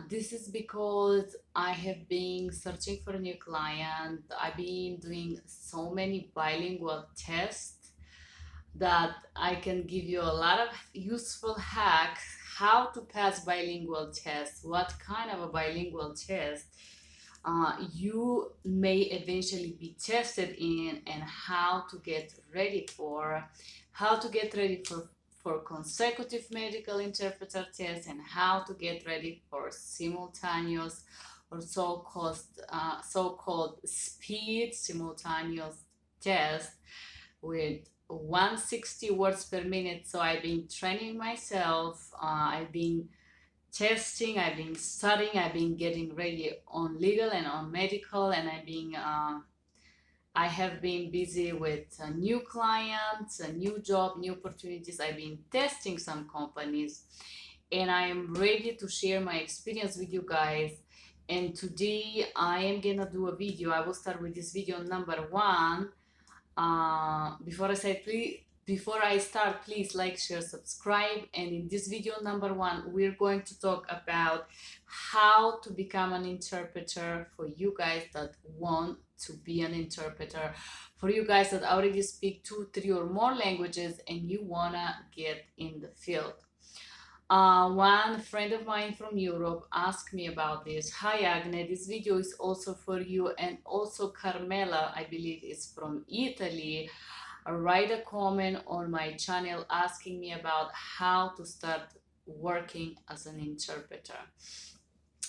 This is because I have been searching for a new client. I've been doing so many bilingual tests that I can give you a lot of useful hacks how to pass bilingual tests, what kind of a bilingual test you may eventually be tested in, and how to get ready for consecutive medical interpreter tests, and how to get ready for simultaneous or so-called speed simultaneous test with 160 words per minute. So I've been training myself, I've been testing, I've been studying, I've been getting ready on legal and on medical, and I have been busy with new clients, a new job, new opportunities. I've been testing some companies, and I am ready to share my experience with you guys. And today I am gonna do a video. I will start with this video number one. Before I start, please like, share, subscribe. And in this video number one, we're going to talk about how to become an interpreter for you guys that want to be an interpreter, for you guys that already speak 2, 3 or more languages and you wanna get in the field. One friend of mine from Europe asked me about this. Hi Agne, this video is also for you. And also Carmela, I believe is from Italy. Write a comment on my channel asking me about how to start working as an interpreter.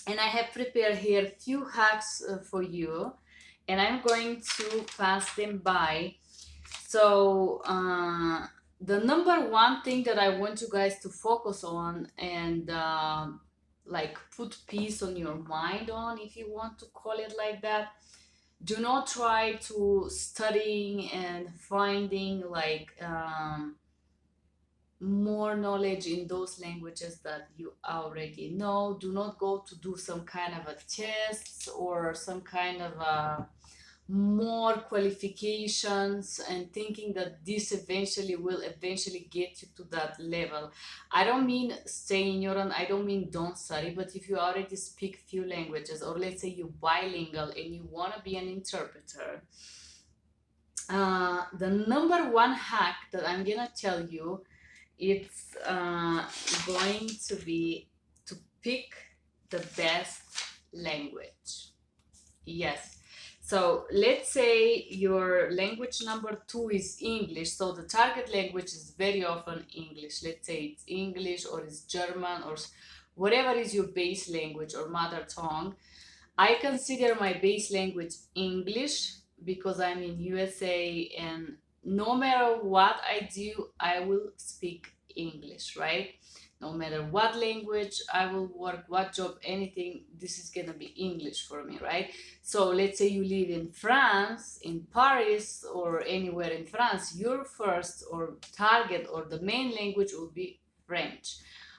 And I have prepared here a few hacks for you, and I'm going to pass them by. So the number one thing that I want you guys to focus on and like put peace on your mind on, if you want to call it like that, do not try to studying and finding like more knowledge in those languages that you already know. Do not go to do some kind of a test or some kind of a more qualifications and thinking that this will eventually get you to that level. I don't mean stay ignorant, I don't mean don't study, but if you already speak few languages, or let's say you're bilingual and you want to be an interpreter, the number one hack that I'm gonna tell you, it's going to be to pick the best language. Yes. So let's say your language number 2 is English. So the target language is very often English. Let's say it's English or it's German or whatever is your base language or mother tongue. I consider my base language English because I'm in USA, and no matter what I do, I will speak English, right? No matter what language I will work, what job, anything, this is gonna be English for me, right? So let's say you live in France, in Paris, or anywhere in France, your first or target or the main language will be French.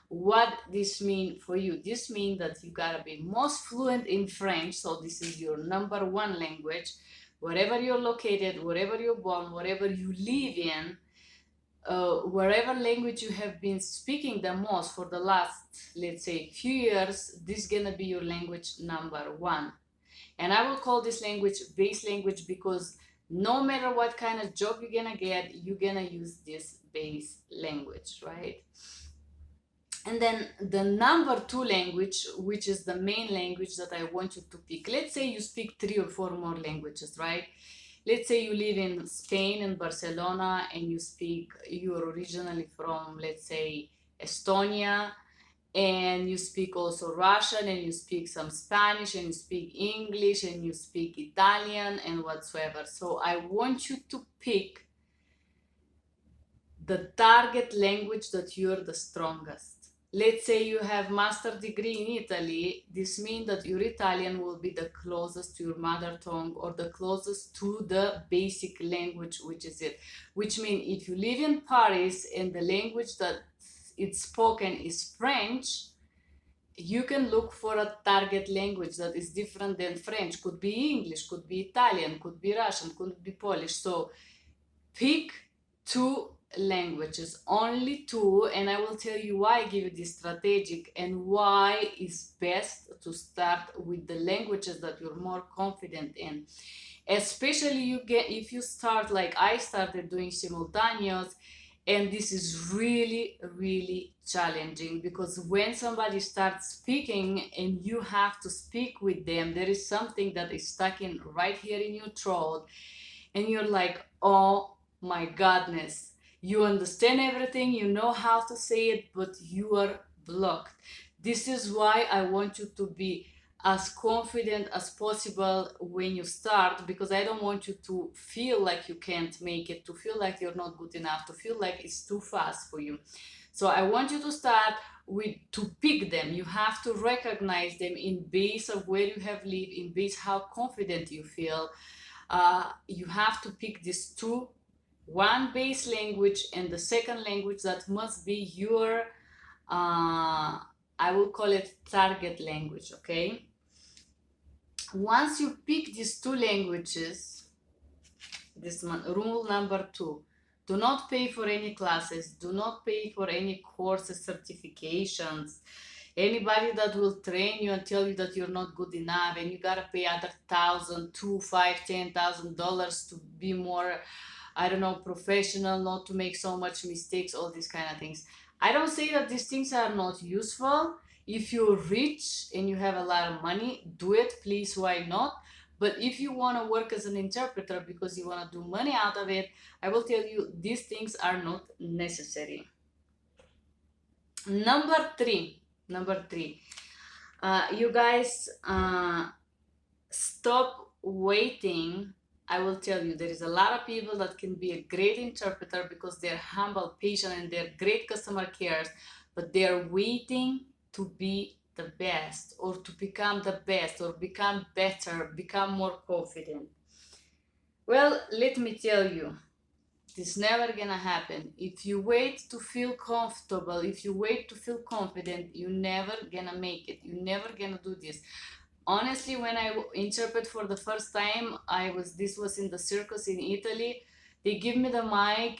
What this mean for you? This means that you gotta be most fluent in French, so this is your number one language. Wherever you're located, wherever you're born, wherever you live in, wherever language you have been speaking the most for the last, let's say, few years, this is gonna be your language number one. And I will call this language base language because no matter what kind of job you're gonna get, you're gonna use this base language, right? And then the number 2 language, which is the main language that I want you to pick. Let's say you speak 3 or 4 more languages, right? Let's say you live in Spain, in Barcelona, and you're originally from, let's say, Estonia, and you speak also Russian, and you speak some Spanish, and you speak English, and you speak Italian, and whatsoever. So I want you to pick the target language that you're the strongest. Let's say you have master degree in Italy. This means that your Italian will be the closest to your mother tongue or the closest to the basic language, which is it. Which means if you live in Paris and the language that it's spoken is French, you can look for a target language that is different than French. Could be English, could be Italian, could be Russian, could be Polish. So pick 2 languages, only two, and I will tell you why I give you this strategic and why it's best to start with the languages that you're more confident in. Especially if you start like I started doing simultaneous, and this is really really challenging, because when somebody starts speaking and you have to speak with them, there is something that is stuck in right here in your throat, and you're like, oh my goodness, you understand everything, you know how to say it, but you are blocked. This is why I want you to be as confident as possible when you start, because I don't want you to feel like you can't make it, to feel like you're not good enough, to feel like it's too fast for you. So I want you to start with, to pick them. You have to recognize them in base of where you have lived, in base how confident you feel. You have to pick these two, one base language and the second language that must be your, I will call it target language, okay? Once you pick these two languages, this one, rule number 2, do not pay for any classes, do not pay for any courses, certifications, anybody that will train you and tell you that you're not good enough and you gotta pay other $1,000, $2,000, $5,000, $10,000 to be more, I don't know, professional, not to make so much mistakes, all these kind of things. I don't say that these things are not useful. If you're rich and you have a lot of money, do it, please, why not? But if you want to work as an interpreter because you want to do money out of it, I will tell you these things are not necessary. Number three, you guys, stop waiting. I will tell you, there is a lot of people that can be a great interpreter because they're humble, patient, and they're great customer cares, but they're waiting to be the best, or to become the best, or become better, become more confident. Well, let me tell you, it's never gonna happen. If you wait to feel comfortable, if you wait to feel confident, you're never gonna make it. You're never gonna do this. Honestly, when I interpret for the first time, this was in the circus in Italy. They give me the mic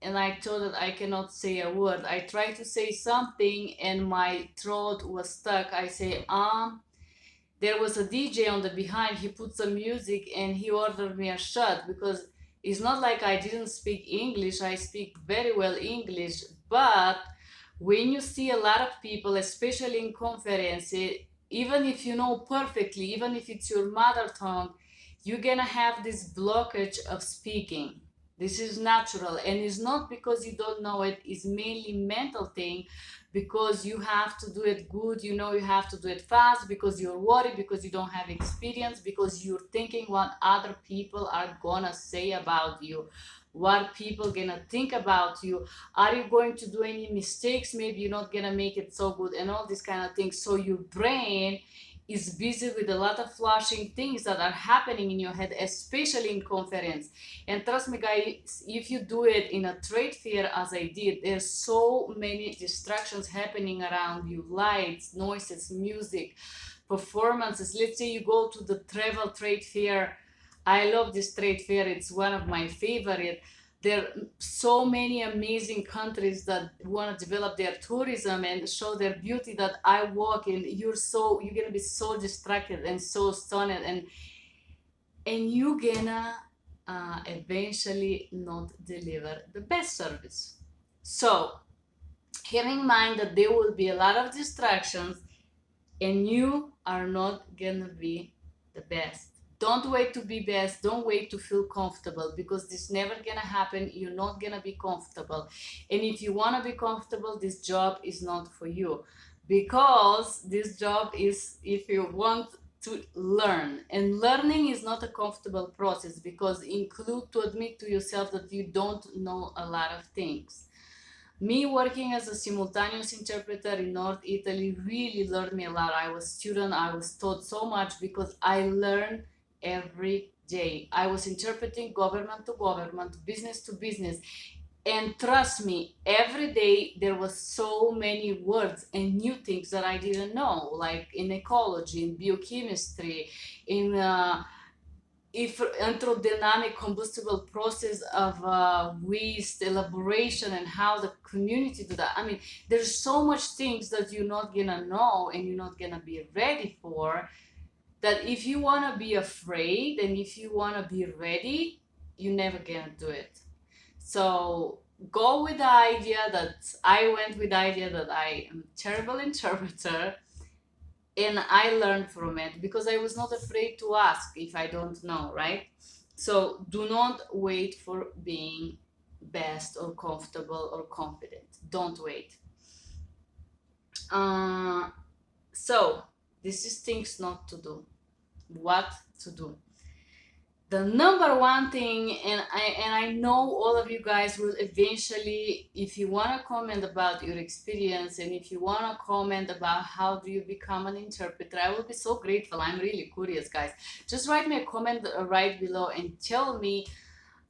and I told that I cannot say a word. I tried to say something and my throat was stuck. I say, there was a DJ on the behind, he put some music and he ordered me a shot, because it's not like I didn't speak English, I speak very well English, but when you see a lot of people, especially in conferences, even if you know perfectly, even if it's your mother tongue, you're gonna have this blockage of speaking. This is natural, and it's not because you don't know it, it's mainly mental thing, because you have to do it good, you know, you have to do it fast, because you're worried, because you don't have experience, because you're thinking what other people are gonna say about you, what people gonna think about you, are you going to do any mistakes, maybe you're not gonna make it so good, and all these kind of things. So your brain is busy with a lot of flashing things that are happening in your head, especially in conference. And trust me guys, if you do it in a trade fair as I did, there's so many distractions happening around you, lights, noises, music, performances. Let's say you go to the travel trade fair. I love this trade fair, it's one of my favorite. There are so many amazing countries that want to develop their tourism and show their beauty, that I walk in, you're gonna be so distracted and so stunned, and you're gonna eventually not deliver the best service. So having in mind that there will be a lot of distractions and you are not gonna be the best. Don't wait to be best, don't wait to feel comfortable, because this never gonna happen. You're not gonna be comfortable, and if you want to be comfortable, this job is not for you, because this job is if you want to learn, and learning is not a comfortable process, because include to admit to yourself that you don't know a lot of things. Me working as a simultaneous interpreter in North Italy really learned me a lot. I was student, I was taught so much, because I learned every day. I was interpreting government to government, business to business, and trust me, every day there was so many words and new things that I didn't know, like in ecology, in biochemistry, in if introdynamic combustible process of waste elaboration and how the community do that. I mean, there's so much things that you're not gonna know and you're not gonna be ready for, that if you wanna be afraid and if you wanna be ready, you're never gonna do it. So go with the idea that I went with the idea that I am a terrible interpreter, and I learned from it because I was not afraid to ask if I don't know, right? So do not wait for being best or comfortable or confident. Don't wait. So this is things not to do. What to do? The number one thing, and I know all of you guys will eventually, if you want to comment about your experience and if you want to comment about how do you become an interpreter, I will be so grateful. I'm really curious, guys. Just write me a comment right below and tell me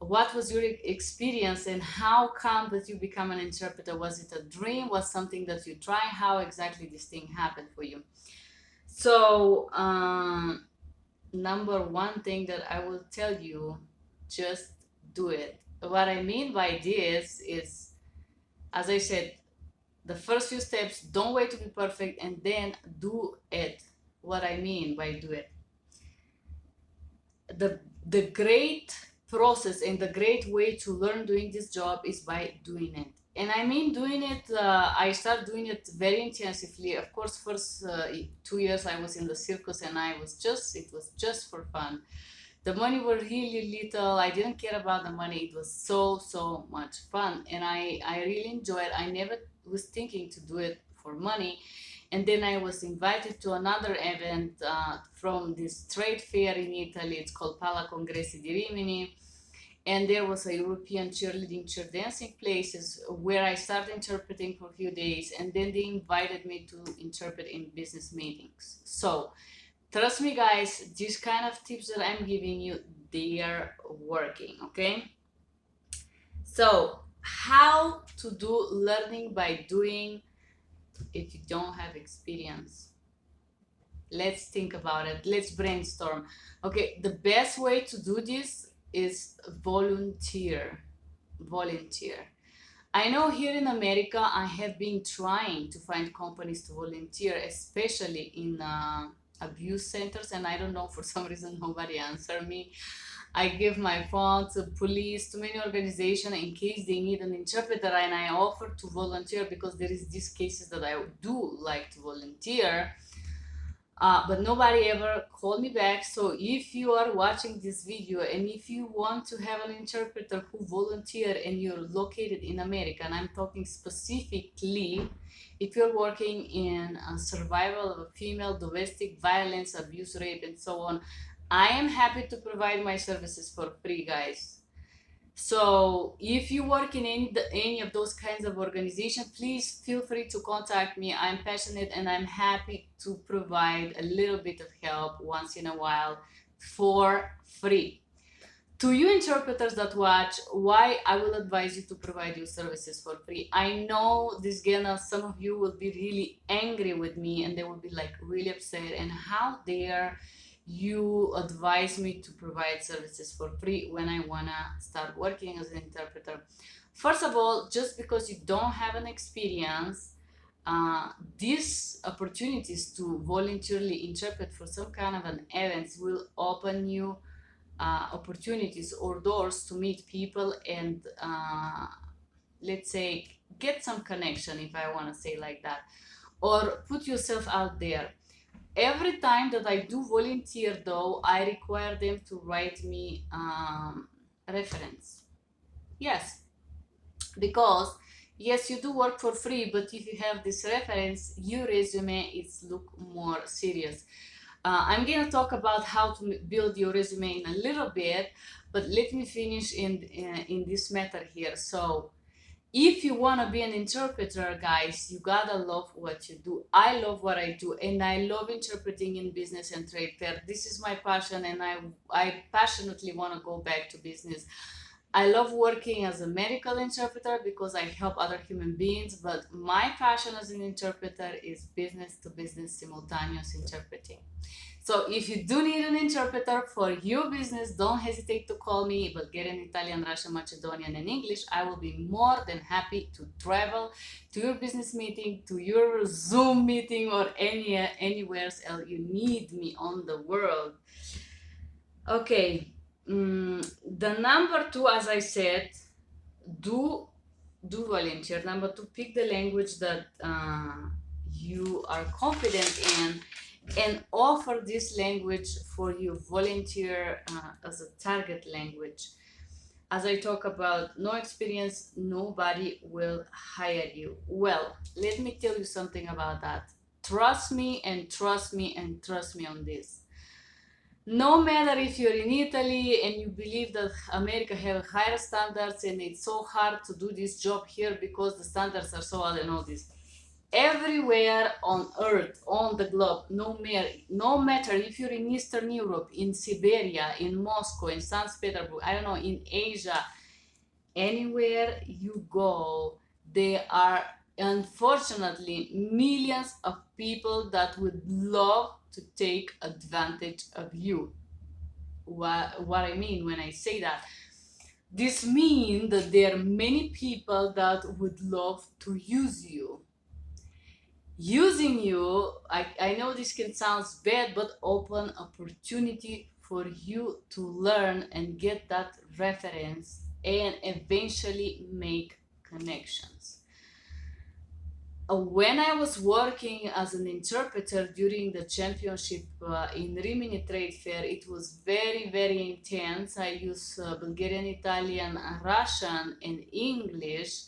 what was your experience and how come that you become an interpreter. Was it a dream? Was something that you tried? How exactly this thing happened for you? So number one thing that I will tell you, just do it. What I mean by this is, as I said, the first few steps, don't wait to be perfect, and then do it. What I mean by do it. The great process and the great way to learn doing this job is by doing it. And I mean doing it, I started doing it very intensively. Of course, first 2 years I was in the circus and it was just for fun. The money were really little. I didn't care about the money. It was so much fun. And I really enjoyed it. I never was thinking to do it for money. And then I was invited to another event from this trade fair in Italy. It's called Pala Congressi di Rimini. And there was a European cheerleading, cheer dancing places where I started interpreting for a few days, and then they invited me to interpret in business meetings. So trust me, guys, these kind of tips that I'm giving you, they are working, okay? So how to do learning by doing if you don't have experience? Let's think about it. Let's brainstorm. Okay, the best way to do this is volunteer. I know here in America I have been trying to find companies to volunteer, especially in abuse centers, and I don't know, for some reason nobody answered me. I give my phone to police, to many organizations in case they need an interpreter, and I offer to volunteer because there is these cases that I do like to volunteer. But nobody ever called me back. So if you are watching this video and if you want to have an interpreter who volunteer and you're located in America, and I'm talking specifically if you're working in survival of a female domestic violence, abuse, rape, and so on, I am happy to provide my services for free, guys. So if you work in any of those kinds of organizations, please feel free to contact me. I'm passionate and I'm happy to provide a little bit of help once in a while for free. To you interpreters that watch, why I will advise you to provide your services for free. I know some of you will be really angry with me and they will be like really upset, and how dare you advise me to provide services for free when I wanna start working as an interpreter. First of all, just because you don't have an experience, these opportunities to voluntarily interpret for some kind of an event will open you opportunities or doors to meet people and let's say get some connection, if I want to say like that, or put yourself out there. Every time that I do volunteer, though, I require them to write me reference. Yes, because yes, you do work for free, but if you have this reference, your resume is look more serious. I'm gonna talk about how to build your resume in a little bit, but let me finish in this matter here. So if you want to be an interpreter, guys, you gotta love what you do. I love what I do, and I love interpreting in business and trade fair. This is my passion, and I passionately want to go back to business. I love working as a medical interpreter because I help other human beings, but my passion as an interpreter is business to business simultaneous interpreting. So if you do need an interpreter for your business, don't hesitate to call me. Bulgarian, Italian, Russian, Macedonian, and English. I will be more than happy to travel to your business meeting, to your Zoom meeting, or anywhere else you need me on the world. Okay, the number two, as I said, do volunteer. Number two, pick the language that you are confident in and offer this language for you. Volunteer as a target language. As I talk about no experience, nobody will hire you. Well, let me tell you something about that. Trust me and trust me and trust me on this. No matter if you're in Italy and you believe that America have higher standards and it's so hard to do this job here because the standards are so high and all this. Everywhere on earth, on the globe, no matter if you're in Eastern Europe, in Siberia, in Moscow, in St. Petersburg, I don't know, in Asia, anywhere you go, there are unfortunately millions of people that would love to take advantage of you. What I mean when I say that, this means that there are many people that would love to use you. Using you, I know this can sound bad, but open opportunity for you to learn and get that reference and eventually make connections. When I was working as an interpreter during the championship in Rimini Trade Fair, it was very, very intense. I used Bulgarian, Italian, Russian, and English,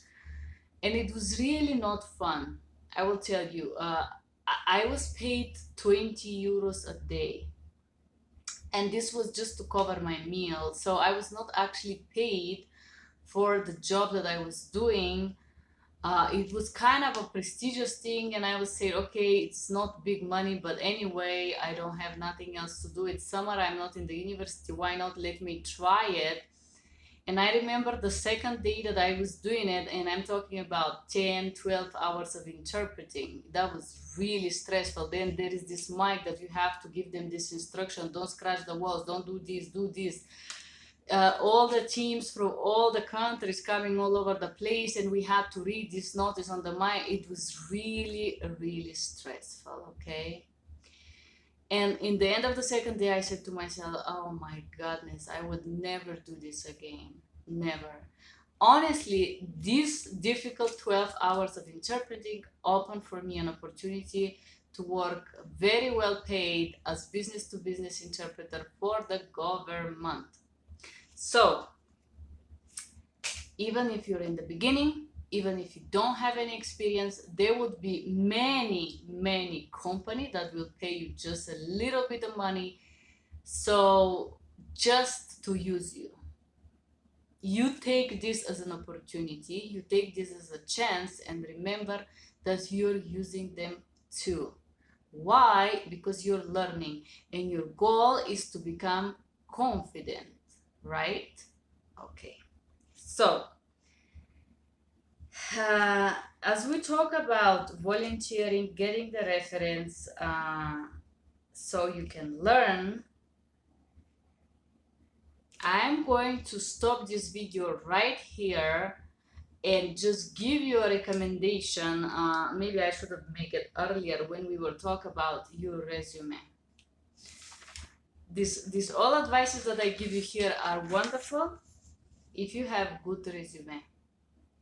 and it was really not fun. I will tell you, I was paid 20 euros a day, and this was just to cover my meal. So I was not actually paid for the job that I was doing. It was kind of a prestigious thing, and I would say, okay, it's not big money, but anyway, I don't have nothing else to do. It's summer, I'm not in the university, why not let me try it? And I remember the second day that I was doing it, and I'm talking about 10, 12 hours of interpreting. That was really stressful. Then there is this mic that you have to give them this instruction: don't scratch the walls, don't do this, do this. All the teams from all the countries coming all over the place, and we had to read this notice on the mic. It was really, really stressful, okay? And in the end of the second day, I said to myself, oh my goodness, I would never do this again. Never. Honestly, this difficult 12 hours of interpreting opened for me an opportunity to work very well paid as business to business interpreter for the government. So, even if you're in the beginning, even if you don't have any experience, there would be many companies that will pay you just a little bit of money, so just to use you. You take this as an opportunity, you take this as a chance, and remember that you're using them too. Why? Because you're learning, and your goal is to become confident, right? Okay, so as we talk about volunteering, getting the reference so you can learn, I'm going to stop this video right here and just give you a recommendation. Maybe I should have made it earlier when we were talking about your resume. These all advices that I give you here are wonderful if you have good resume.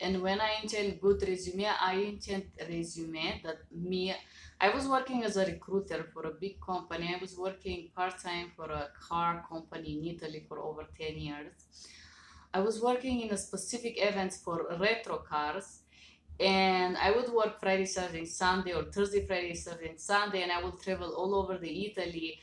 And when I intend good resume, I intend resume that I was working as a recruiter for a big company. I was working part-time for a car company in Italy for over 10 years. I was working in a specific events for retro cars, and I would work Friday, Saturday, Sunday, or Thursday, Friday, Saturday, Sunday, and I would travel all over the Italy,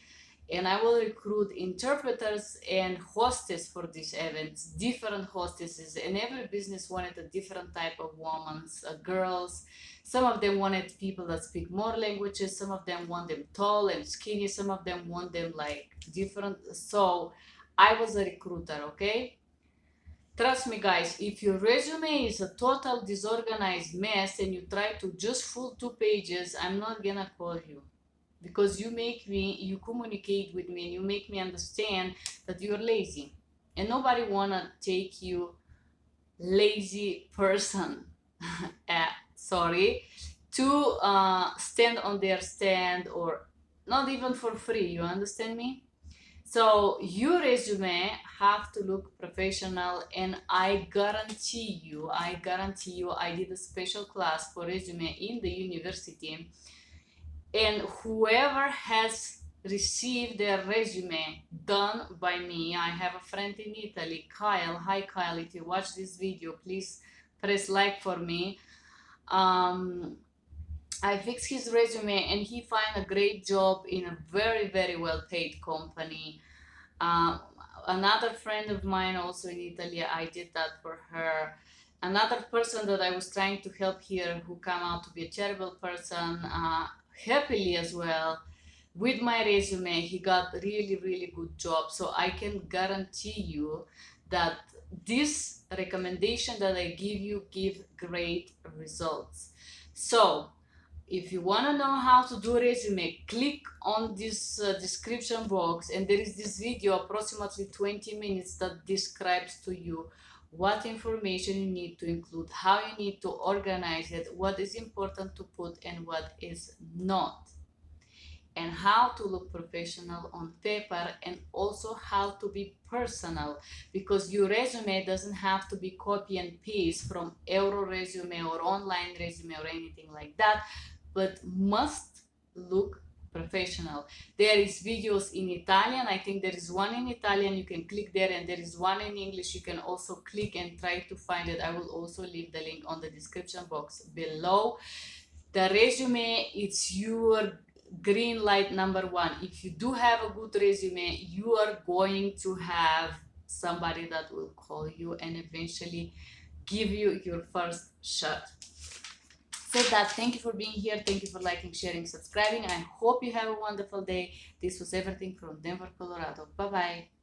and I will recruit interpreters and hostess for these events, different hostesses, and every business wanted a different type of women, girls. Some of them wanted people that speak more languages, some of them want them tall and skinny, some of them want them like different. So I was a recruiter, okay? Trust me guys, if your resume is a total disorganized mess and you try to just full 2 pages, I'm not gonna call you, because you communicate with me and you make me understand that you're lazy, and nobody wanna take you lazy person sorry, to stand on their stand, or not even for free, you understand me? So your resume have to look professional, and I guarantee you, I did a special class for resume in the university, and whoever has received their resume done by me, I have a friend in Italy, Kyle. Hi Kyle, if you watch this video, please press like for me. I fixed his resume and he found a great job in a very, very well paid company. Another friend of mine also in Italy, I did that for her. Another person that I was trying to help here, who came out to be a terrible person, happily as well, with my resume, he got really, really good job. So I can guarantee you that this recommendation that I give you give great results. So if you want to know how to do resume, click on this description box, and there is this video approximately 20 minutes that describes to you what information you need to include, how you need to organize it, what is important to put and what is not, and how to look professional on paper, and also how to be personal, because your resume doesn't have to be copy and paste from Euro resume or online resume or anything like that, but must look professional. There is videos in Italian. I think there is one in Italian, you can click there, and there is one in English. You can also click and try to find it. I will also leave the link on the description box below. The resume, it's your green light number one. If you do have a good resume, you are going to have somebody that will call you and eventually give you your first shot. Said that, thank you for being here, thank you for liking, sharing, subscribing. I hope you have a wonderful day. This was everything from Denver, Colorado. Bye bye.